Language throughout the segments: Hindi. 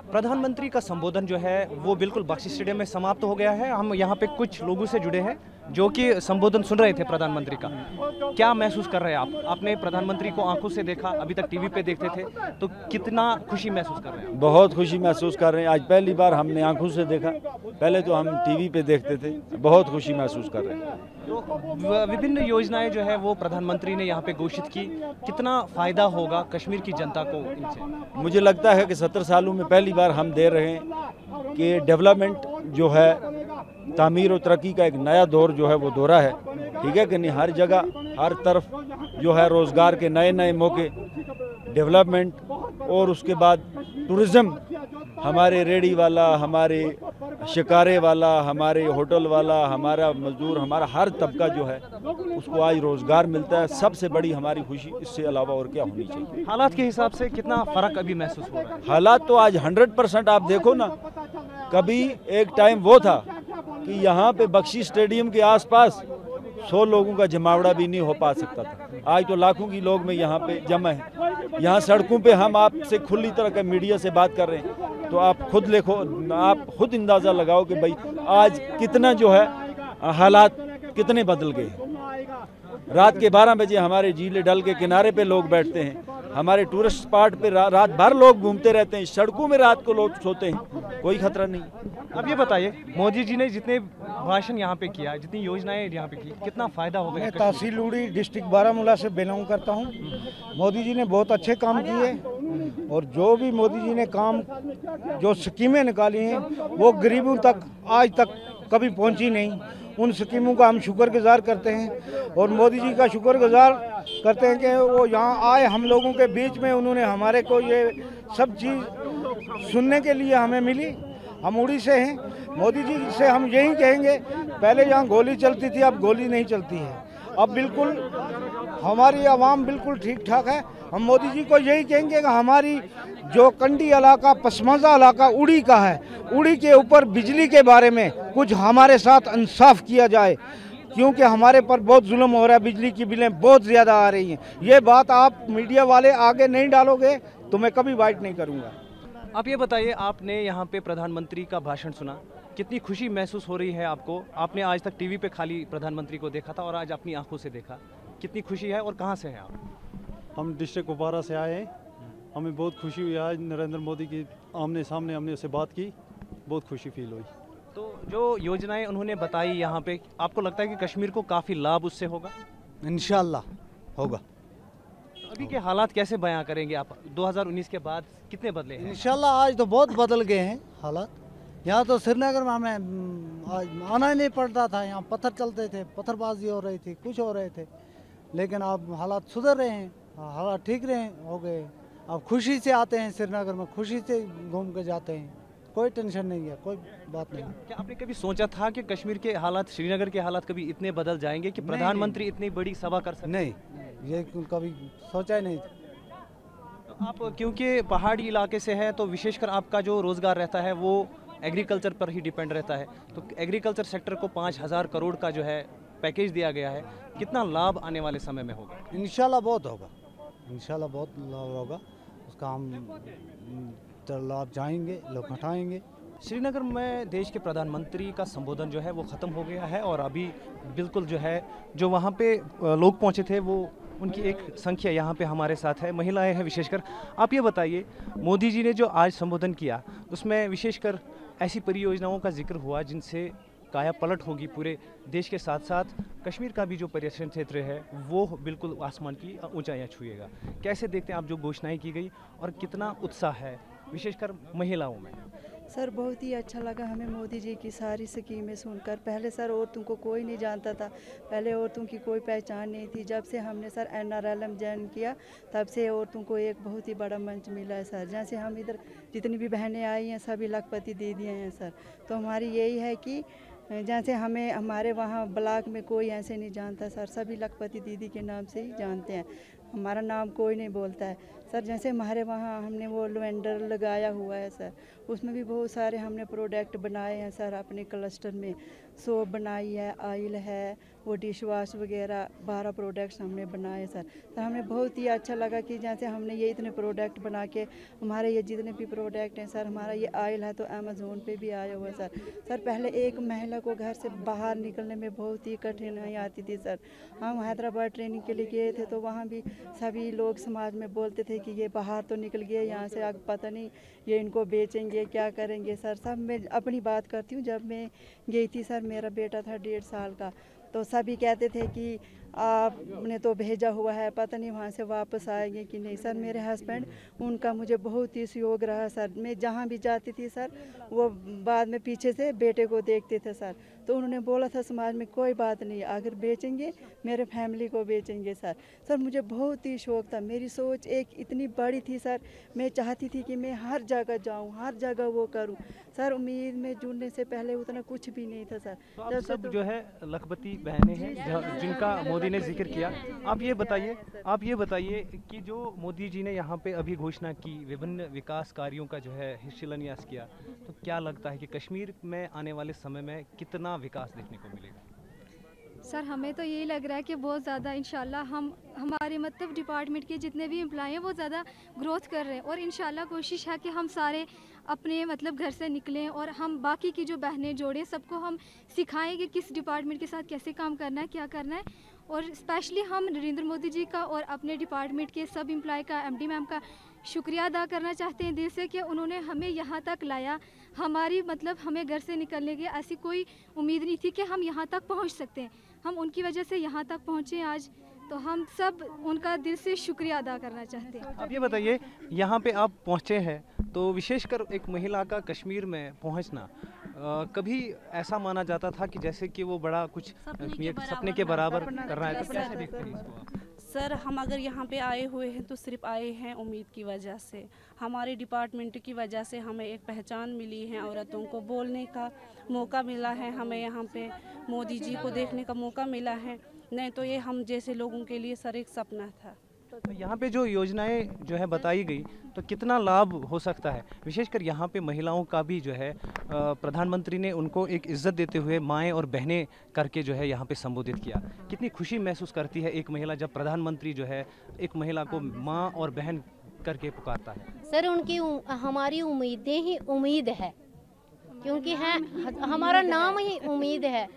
प्रधानमंत्री का संबोधन जो है वो बिल्कुल बख्शी स्टेडियम में समाप्त हो गया है। हम यहाँ पे कुछ लोगों से जुड़े हैं जो कि संबोधन सुन रहे थे प्रधानमंत्री का। क्या महसूस कर रहे हैं आप? आपने प्रधानमंत्री को आंखों से देखा, अभी तक टीवी पे देखते थे, तो कितना खुशी महसूस कर रहे हैं? बहुत खुशी महसूस कर रहे हैं। आज पहली बार हमने आंखों से देखा, पहले तो हम टीवी पे देखते थे। बहुत खुशी महसूस कर रहे हैं। तो विभिन्न योजनाएं जो है वो प्रधानमंत्री ने यहाँ पे घोषित की, कितना फायदा होगा कश्मीर की जनता को इनसे? मुझे लगता है कि 70 सालों में पहली बार हम दे रहे हैं कि डेवलपमेंट जो है, तामीर और तरक्की का एक नया दौर जो है वो दौरा है। ठीक है कि नहीं? हर जगह हर तरफ जो है रोज़गार के नए नए मौके, डेवलपमेंट और उसके बाद टूरिज़्म। हमारे रेडी वाला, हमारे शिकारे वाला, हमारे होटल वाला, हमारा मजदूर, हमारा हर तबका जो है उसको आज रोज़गार मिलता है। सबसे बड़ी हमारी खुशी इससे अलावा और क्या होनी चाहिए? हालात के हिसाब से कितना फ़र्क अभी महसूस हो रहा है? हालात तो आज 100% आप देखो ना। कभी एक टाइम वो था कि यहाँ पे बख्शी स्टेडियम के आसपास 100 लोगों का जमावड़ा भी नहीं हो पा सकता था। आज तो लाखों की लोग में यहाँ पे जमा है। यहाँ सड़कों पे हम आपसे खुली तरह के मीडिया से बात कर रहे हैं, तो आप खुद देखो, आप खुद अंदाज़ा लगाओ कि भाई आज कितना जो है हालात कितने बदल गए। रात के 12 बजे हमारे झीले डल के किनारे पे लोग बैठते हैं, हमारे टूरिस्ट स्पॉट पे रात भर लोग घूमते रहते हैं, सड़कों में रात को लोग सोते हैं, कोई खतरा नहीं। अब ये बताइए, मोदी जी ने जितने भाषण यहाँ पे किया, जितनी योजनाएं यहाँ पे की, कितना फायदा होगा? मैं तहसील उड़ी डिस्ट्रिक्ट बारामूला से बिलोंग करता हूँ। मोदी जी ने बहुत अच्छे काम किए और जो भी मोदी जी ने काम, जो स्कीमें निकाली हैं वो गरीबों तक आज तक कभी पहुँची नहीं। उन स्कीमों का हम शुक्रगुजार करते हैं और मोदी जी का शुक्रगुजार करते हैं कि वो यहाँ आए हम लोगों के बीच में, उन्होंने हमारे को ये सब चीज़ सुनने के लिए हमें मिली। हम उड़ी से हैं। मोदी जी से हम यही कहेंगे, पहले यहाँ गोली चलती थी, अब गोली नहीं चलती है। अब बिल्कुल हमारी आवाम बिल्कुल ठीक ठाक है। हम मोदी जी को यही कहेंगे कि हमारी जो कंडी इलाका, पसमानदा इलाका उड़ी का है, उड़ी के ऊपर बिजली के बारे में कुछ हमारे साथ इंसाफ किया जाए, क्योंकि हमारे पर बहुत जुल्म हो रहा है। बिजली की बिलें बहुत ज़्यादा आ रही हैं। ये बात आप मीडिया वाले आगे नहीं डालोगे तो मैं कभी वाइट नहीं करूँगा। आप ये बताइए, आपने यहाँ पे प्रधानमंत्री का भाषण सुना, कितनी खुशी महसूस हो रही है आपको? आपने आज तक टीवी पे खाली प्रधानमंत्री को देखा था और आज अपनी आंखों से देखा, कितनी खुशी है और कहाँ से हैं आप? हम डिस्ट्रिक्ट कुपवारा से आए हैं। हमें बहुत खुशी हुई आज नरेंद्र मोदी की आमने सामने हमने उससे बात की, बहुत खुशी फील हुई। तो जो योजनाएं उन्होंने बताई यहाँ पे, आपको लगता है कि कश्मीर को काफ़ी लाभ उससे होगा? इंशाल्लाह होगा। अभी के हालात कैसे बयां करेंगे आप? 2019 के बाद कितने बदले हैं? इंशाल्लाह आज तो बहुत बदल गए हैं हालात। यहाँ तो श्रीनगर में हमें आज आना ही नहीं पड़ता था। यहाँ पत्थर चलते थे, पत्थरबाजी हो रही थी, कुछ हो रहे थे, लेकिन अब हालात सुधर रहे हैं, हालात ठीक रहे हो गए। अब खुशी से आते हैं श्रीनगर में, खुशी से घूम के जाते हैं, कोई टेंशन नहीं है, कोई बात नहीं। क्या आपने कभी सोचा था कि कश्मीर के हालात, श्रीनगर के हालात कभी इतने बदल जाएंगे कि प्रधानमंत्री इतनी बड़ी सभा कर सकते? नहीं, ये कभी सोचा ही नहीं। तो आप क्योंकि पहाड़ी इलाके से है तो विशेषकर आपका जो रोज़गार रहता है वो एग्रीकल्चर पर ही डिपेंड रहता है, तो एग्रीकल्चर सेक्टर को 5,000 करोड़ का जो है पैकेज दिया गया है, कितना लाभ आने वाले समय में होगा? इंशाल्लाह बहुत होगा, इंशाल्लाह बहुत लाभ होगा। उसका हम लाभ जाएंगे, लोग उठाएंगे। श्रीनगर में देश के प्रधानमंत्री का संबोधन जो है वो ख़त्म हो गया है और अभी बिल्कुल जो है, जो वहाँ पे लोग पहुँचे थे वो उनकी एक संख्या यहाँ पे हमारे साथ है, महिलाएं हैं विशेषकर। आप ये बताइए, मोदी जी ने जो आज संबोधन किया उसमें विशेषकर ऐसी परियोजनाओं का जिक्र हुआ जिनसे काया पलट होगी पूरे देश के साथ साथ कश्मीर का भी जो पर्यटन क्षेत्र है वो बिल्कुल आसमान की ऊंचाइयां छुएगा। कैसे देखते हैं आप जो घोषणाएं की गई और कितना उत्साह है विशेषकर महिलाओं में? सर बहुत ही अच्छा लगा हमें मोदी जी की सारी स्कीमें सुनकर। पहले सर औरतों को कोई नहीं जानता था, पहले औरतों की कोई पहचान नहीं थी। जब से हमने सर NRLM ज्वाइन किया तब से औरतों को एक बहुत ही बड़ा मंच मिला है सर। जैसे हम इधर जितनी भी बहनें आई हैं सभी लखपति दीदियाँ हैं सर। तो हमारी यही है कि जैसे हमें हमारे वहाँ ब्लॉक में कोई ऐसे नहीं जानता सर, सभी लखपति दीदी के नाम से ही जानते हैं, हमारा नाम कोई नहीं बोलता है सर। जैसे हमारे वहाँ हमने वो लेवेंडर लगाया हुआ है सर, उसमें भी बहुत सारे हमने प्रोडक्ट बनाए हैं सर। अपने क्लस्टर में सोप बनाई है, ऑयल है, वो डिश वॉश वगैरह 12 प्रोडक्ट्स हमने बनाए सर। तो हमें बहुत ही अच्छा लगा कि जैसे हमने ये इतने प्रोडक्ट बना के, हमारे ये जितने भी प्रोडक्ट हैं सर, हमारा ये ऑयल है तो अमेज़ोन पे भी आया हुआ है सर। सर पहले एक महिला को घर से बाहर निकलने में बहुत ही कठिनाई आती थी सर। हम हैदराबाद ट्रेनिंग के लिए गए थे तो वहाँ भी सभी लोग समाज में बोलते थे कि ये बाहर तो निकल गए यहाँ से, अब पता नहीं ये इनको बेचेंगे क्या करेंगे सर। सब मैं अपनी बात करती हूँ, जब मैं गई थी सर मेरा बेटा था 1.5 साल का, तो सभी कहते थे कि आपने तो भेजा हुआ है, पता नहीं वहाँ से वापस आएंगे कि नहीं। सर मेरे हस्बैंड, उनका मुझे बहुत ही सहयोग रहा सर। मैं जहाँ भी जाती थी सर, वो बाद में पीछे से बेटे को देखते थे सर। तो उन्होंने बोला था समाज में कोई बात नहीं, अगर बेचेंगे मेरे फैमिली को बेचेंगे सर। सर मुझे बहुत ही शौक़ था, मेरी सोच एक इतनी बड़ी थी सर। मैं चाहती थी कि मैं हर जगह जाऊँ, हर जगह वो करूँ सर। उम्मीद में जुड़ने से पहले उतना कुछ भी नहीं था सर। तो आप सब जो है लखपति बहनें हैं जिनका मोदी ने जिक्र किया। आप ये बताइए कि जो मोदी जी ने यहाँ पे अभी घोषणा की, विभिन्न विकास कार्यों का जो है शिलान्यास किया, तो क्या लगता है कि कश्मीर में आने वाले समय में कितना विकास देखने को मिलेगा? सर हमें तो यही लग रहा है कि बहुत ज़्यादा इंशाल्लाह हमारे मतलब डिपार्टमेंट के जितने भी एम्प्लॉय हैं वो ज़्यादा ग्रोथ कर रहे हैं, और इंशाल्लाह कोशिश है कि हम सारे अपने मतलब घर से निकलें और हम बाकी की जो बहनें जोड़ें, सबको हम सिखाएं कि किस डिपार्टमेंट के साथ कैसे काम करना है, क्या करना है। और स्पेशली हम नरेंद्र मोदी जी का और अपने डिपार्टमेंट के सब एम्प्लॉय का, MD मैम का शुक्रिया अदा करना चाहते हैं दिल से कि उन्होंने हमें यहाँ तक लाया। हमारी मतलब हमें घर से निकलने की ऐसी कोई उम्मीद नहीं थी कि हम यहाँ तक पहुँच सकते हैं, हम उनकी वजह से यहाँ तक पहुँचे आज, तो हम सब उनका दिल से शुक्रिया अदा करना चाहते हैं। आप ये बताइए, यहाँ पे आप पहुँचे हैं तो विशेषकर एक महिला का कश्मीर में पहुँचना कभी ऐसा माना जाता था कि जैसे कि वो बड़ा कुछ सपने के बराबर कर रहा है, तो कैसे देखते हैं इसको आप? सर हम अगर यहाँ पे आए हुए हैं तो सिर्फ आए हैं उम्मीद की वजह से। हमारे डिपार्टमेंट की वजह से हमें एक पहचान मिली है, औरतों को बोलने का मौका मिला है, हमें यहाँ पे मोदी जी को देखने का मौका मिला है। नहीं तो ये हम जैसे लोगों के लिए सर एक सपना था। तो यहाँ पे जो योजनाएं जो है बताई गई, तो कितना लाभ हो सकता है? विशेषकर यहाँ पे महिलाओं का भी जो है प्रधानमंत्री ने उनको एक इज्जत देते हुए माएँ और बहनें करके जो है यहाँ पे संबोधित किया। कितनी खुशी महसूस करती है एक महिला जब प्रधानमंत्री जो है एक महिला को माँ और बहन करके पुकारता है? सर उनकी हमारी उम्मीदें ही उम्मीद है, क्योंकि है हमारा नाम ही उम्मीद है।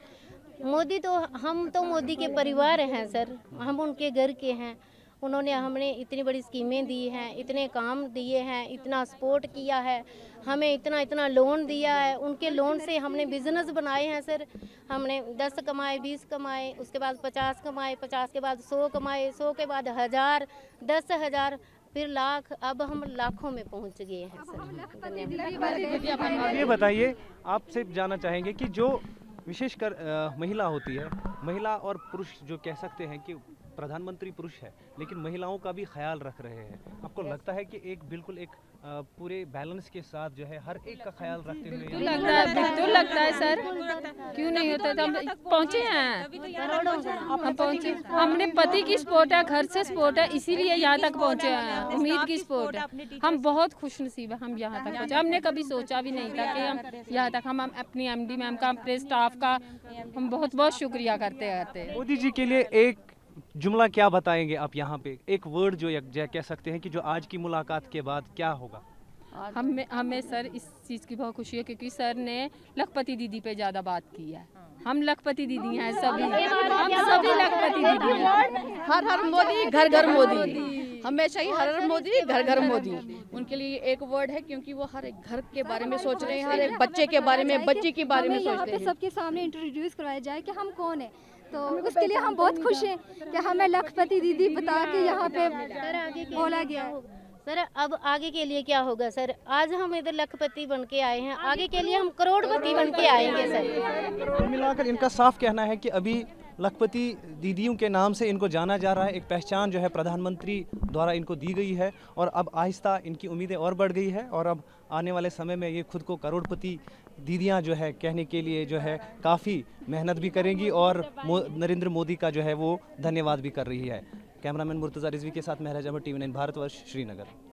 मोदी तो हम तो मोदी के परिवार हैं सर, हम उनके घर के हैं। उन्होंने हमने इतनी बड़ी स्कीमें दी हैं, इतने काम दिए हैं, इतना सपोर्ट किया है, हमें इतना लोन दिया है। उनके लोन से हमने बिजनेस बनाए हैं सर। हमने 10 कमाए, 20 कमाए, उसके बाद 50 कमाए, 50 के बाद 100 कमाए, 100 के बाद 1000, 10,000, फिर लाख, अब हम लाखों में पहुंच गए हैं सर। आप ये बताइए, आपसे जानना चाहेंगे कि जो विशेषकर महिला होती है, महिला और पुरुष जो कह सकते हैं कि प्रधानमंत्री पुरुष है, लेकिन महिलाओं का भी ख्याल रख रहे हैं। आपको लगता है कि एक बिल्कुल एक पूरे बैलेंस के साथ जो है हर एक का ख्याल रखते हुए? बिल्कुल लगता है सर, क्यों नहीं होता था। हम पहुँचे हैं, हम पहुँचे, हमने पति की सपोर्ट है, घर से सपोर्ट है, इसीलिए यहाँ तक पहुँचे हैं। उम्मीद की सपोर्ट है, हम बहुत खुश नसीब है, हम यहाँ तक पहुँचे। हमने कभी सोचा भी नहीं था कि हम यहाँ तक, हम अपनी MD मैम का, अपने स्टाफ का हम बहुत बहुत शुक्रिया करते हैं। मोदी जी के लिए एक जुमला क्या बताएंगे आप यहाँ पे? एक वर्ड जो कह सकते हैं कि जो आज की मुलाकात के बाद क्या होगा? हमें सर इस चीज़ की बहुत खुशी है क्योंकि सर ने लखपति दीदी पे ज़्यादा बात की है। हम लखपति दीदी हैं सभी, हम सभी लखपति दीदी हैं। हर हर मोदी, घर घर मोदी, हमेशा ही हर हर मोदी, घर घर मोदी। उनके लिए एक वर्ड है क्योंकि वो हर एक घर के बारे में सोच रहे हैं, हर एक बच्चे के बारे में, बच्ची के बारे में सोच रहे हैं। सबके सामने इंट्रोड्यूस करवाया जाए कि हम कौन है, तो उसके लिए हम बहुत खुश हैं कि हमें लखपति दीदी बता के यहाँ पे बोला गया। सर अब आगे के लिए क्या होगा सर? आज हम इधर लखपति बन के आए हैं, आगे के लिए हम करोड़पति बन के आएंगे सर। मिलाकर इनका साफ कहना है कि अभी लखपति दीदियों के नाम से इनको जाना जा रहा है, एक पहचान जो है प्रधानमंत्री द्वारा इनको दी गई है, और अब आहिस्ता इनकी उम्मीदें और बढ़ गई है, और अब आने वाले समय में ये खुद को करोड़पति दीदियां जो है कहने के लिए जो है काफ़ी मेहनत भी करेंगी और नरेंद्र मोदी का जो है वो धन्यवाद भी कर रही है। कैमरामैन मुर्तज़ा रिजवी के साथ महराज अहमद, TV9 भारतवर्ष, श्रीनगर।